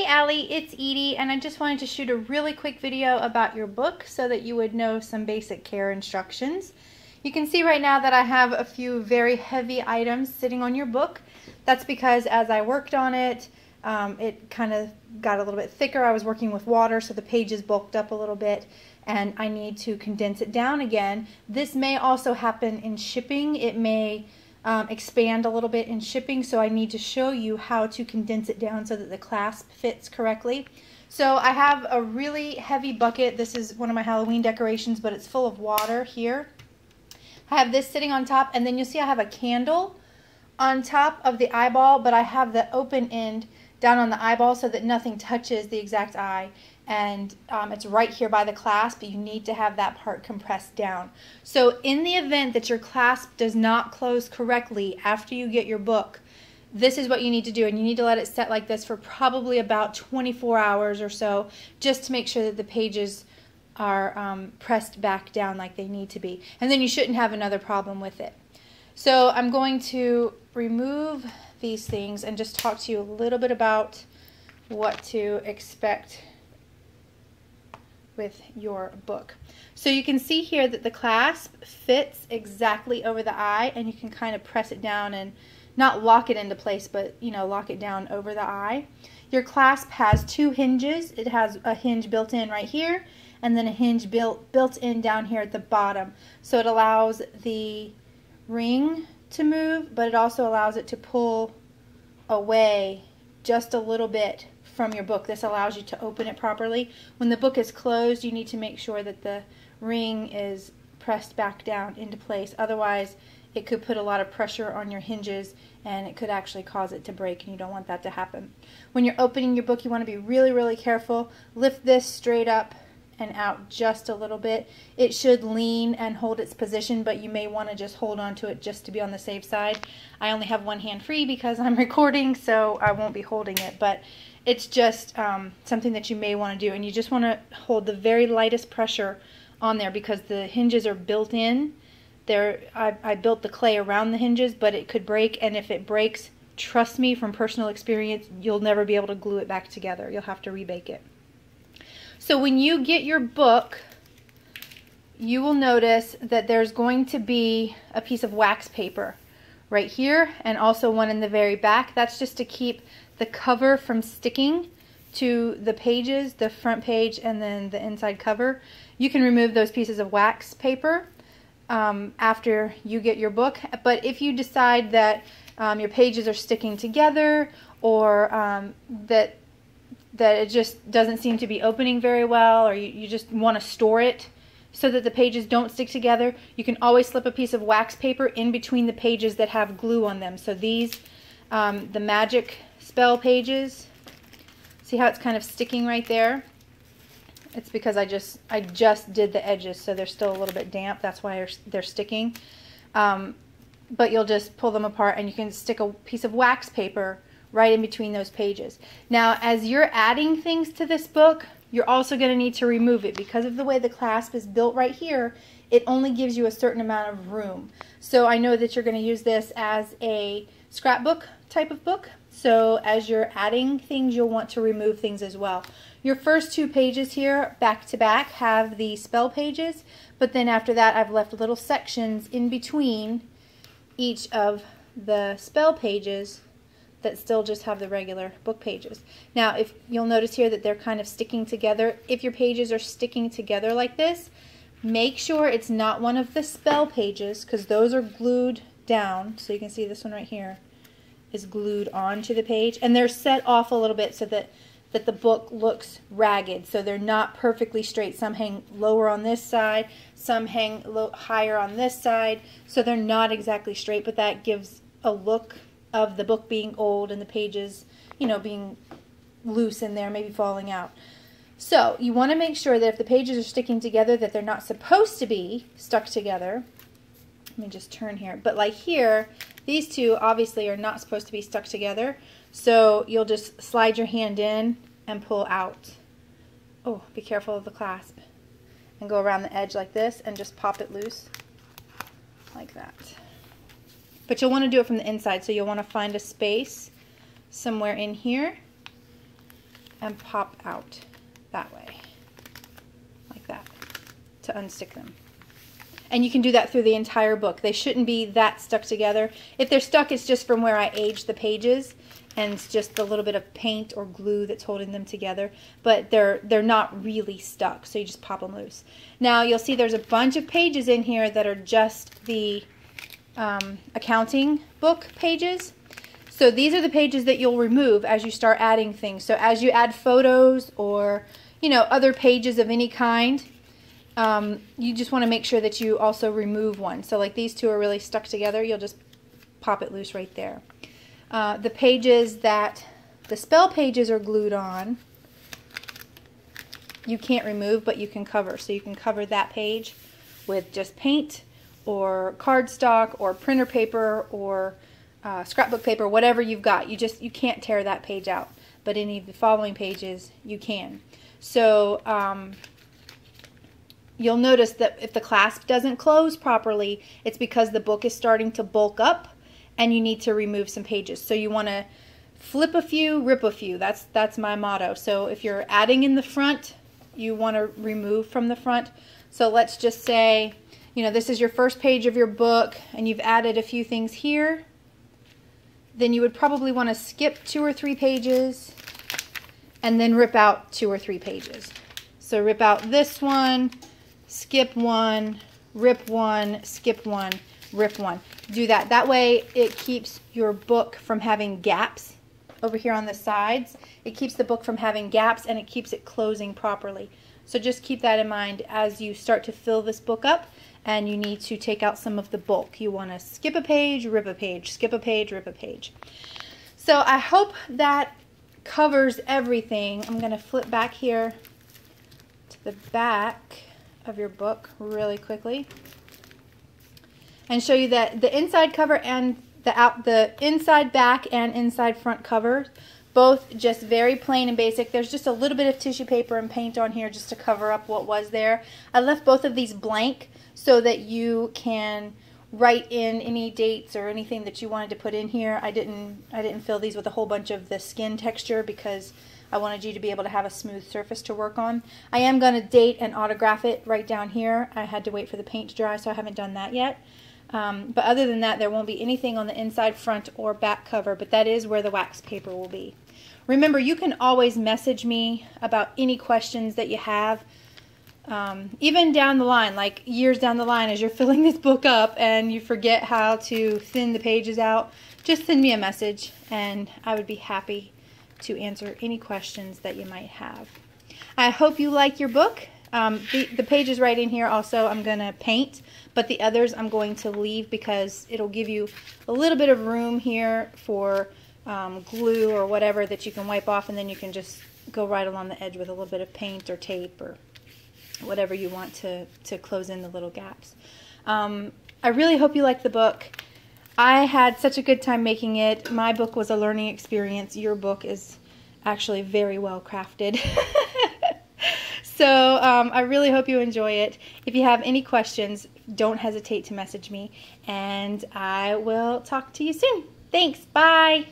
Allie, it's Edie, and I just wanted to shoot a really quick video about your book so that you would know some basic care instructions. You can see right now that I have a few very heavy items sitting on your book. That's because as I worked on it, it kind of got a little bit thicker. I was working with water, so the pages bulked up a little bit, and I need to condense it down again. This may also happen in shipping. It may expand a little bit in shipping, so I need to show you how to condense it down so that the clasp fits correctly. So I have a really heavy bucket. This is one of my Halloween decorations, but it's full of water here. I have this sitting on top, and then you'll see I have a candle on top of the eyeball, but I have the open end down on the eyeball so that nothing touches the exact eye, and it's right here by the clasp. You need to have that part compressed down. So in the event that your clasp does not close correctly after you get your book, this is what you need to do, and you need to let it set like this for probably about 24 hours or so, just to make sure that the pages are pressed back down like they need to be, and then you shouldn't have another problem with it. So I'm going to remove these things and just talk to you a little bit about what to expect with your book. So you can see here that the clasp fits exactly over the eye, and you can kind of press it down and not lock it into place, but lock it down over the eye. Your clasp has two hinges. It has a hinge built in right here, and then a hinge built in down here at the bottom. So it allows the ring to move, but it also allows it to pull away just a little bit from your book. This allows you to open it properly. When the book is closed, you need to make sure that the ring is pressed back down into place. Otherwise, it could put a lot of pressure on your hinges, and it could actually cause it to break, and you don't want that to happen. When you're opening your book, you want to be really, really careful. Lift this straight up and out just a little bit. It should lean and hold its position, but you may want to just hold on to it just to be on the safe side. I only have one hand free because I'm recording, so I won't be holding it, but it's just something that you may want to do, and you just want to hold the very lightest pressure on there because the hinges are built in. I built the clay around the hinges, but it could break, and if it breaks, trust me from personal experience, you'll never be able to glue it back together. You'll have to rebake it. So when you get your book, you will notice that there's going to be a piece of wax paper right here, and also one in the very back. That's just to keep the cover from sticking to the pages, the front page and then the inside cover. You can remove those pieces of wax paper after you get your book, but if you decide that your pages are sticking together, or that it just doesn't seem to be opening very well, or you just want to store it so that the pages don't stick together, you can always slip a piece of wax paper in between the pages that have glue on them. So these, the magic spell pages, see how it's kind of sticking right there? It's because I just did the edges, so they're still a little bit damp. That's why they're sticking. But you'll just pull them apart, and you can stick a piece of wax paper right in between those pages. Now, as you're adding things to this book, you're also going to need to remove it. Because of the way the clasp is built right here, it only gives you a certain amount of room. So I know that you're going to use this as a scrapbook type of book. So as you're adding things, you'll want to remove things as well. Your first two pages here, back to back, have the spell pages, but then after that I've left little sections in between each of the spell pages that still just have the regular book pages. Now, if you'll notice here that they're kind of sticking together, if your pages are sticking together like this, make sure it's not one of the spell pages, because those are glued down. So you can see this one right here is glued onto the page, and they're set off a little bit so that the book looks ragged. So they're not perfectly straight. Some hang lower on this side, some hang higher on this side, so they're not exactly straight, but that gives a look of the book being old and the pages, being loose in there, maybe falling out. So you want to make sure that if the pages are sticking together, that they're not supposed to be stuck together. Let me just turn here. But like here, these two obviously are not supposed to be stuck together. So you'll just slide your hand in and pull out. Oh, be careful of the clasp. And go around the edge like this and just pop it loose like that. But you'll want to do it from the inside, so you'll want to find a space somewhere in here and pop out that way, like that, to unstick them. And you can do that through the entire book. They shouldn't be that stuck together. If they're stuck, it's just from where I aged the pages, and it's just a little bit of paint or glue that's holding them together. But they're not really stuck, so you just pop them loose. Now you'll see there's a bunch of pages in here that are just the accounting book pages. So these are the pages that you'll remove as you start adding things. So as you add photos or, you know, other pages of any kind, you just want to make sure that you also remove one. So like these two are really stuck together, you'll just pop it loose right there. The pages that the spell pages are glued on, you can't remove, but you can cover. So you can cover that page with just paint or cardstock or printer paper or scrapbook paper, whatever you've got. You can't tear that page out, but any of the following pages you can. So you'll notice that if the clasp doesn't close properly, it's because the book is starting to bulk up and you need to remove some pages. So you want to flip a few, rip a few. That's my motto. So if you're adding in the front, you want to remove from the front. So let's just say, you know, this is your first page of your book and you've added a few things here. Then you would probably want to skip 2 or 3 pages and then rip out 2 or 3 pages. So rip out this one, skip one, rip one, skip one, rip one. Do that. That way it keeps your book from having gaps over here on the sides. It keeps the book from having gaps and it keeps it closing properly. So just keep that in mind as you start to fill this book up and you need to take out some of the bulk. You want to skip a page, rip a page, skip a page, rip a page. So I hope that covers everything. I'm going to flip back here to the back of your book really quickly and show you that the inside cover and the inside back and inside front cover, both just very plain and basic. There's just a little bit of tissue paper and paint on here just to cover up what was there. I left both of these blank so that you can write in any dates or anything that you wanted to put in here. I didn't fill these with a whole bunch of the skin texture because I wanted you to be able to have a smooth surface to work on. I am going to date and autograph it right down here. I had to wait for the paint to dry, so I haven't done that yet. But other than that, there won't be anything on the inside, front, or back cover, but that is where the wax paper will be. Remember, you can always message me about any questions that you have, even down the line, like years down the line as you're filling this book up and you forget how to thin the pages out. Just send me a message and I would be happy to answer any questions that you might have. I hope you like your book. The pages right in here also I'm going to paint, but the others I'm going to leave because it'll give you a little bit of room here for glue or whatever that you can wipe off, and then you can just go right along the edge with a little bit of paint or tape or whatever you want to close in the little gaps. I really hope you like the book. I had such a good time making it. My book was a learning experience. Your book is actually very well crafted. So I really hope you enjoy it. If you have any questions, don't hesitate to message me, and I will talk to you soon. Thanks. Bye.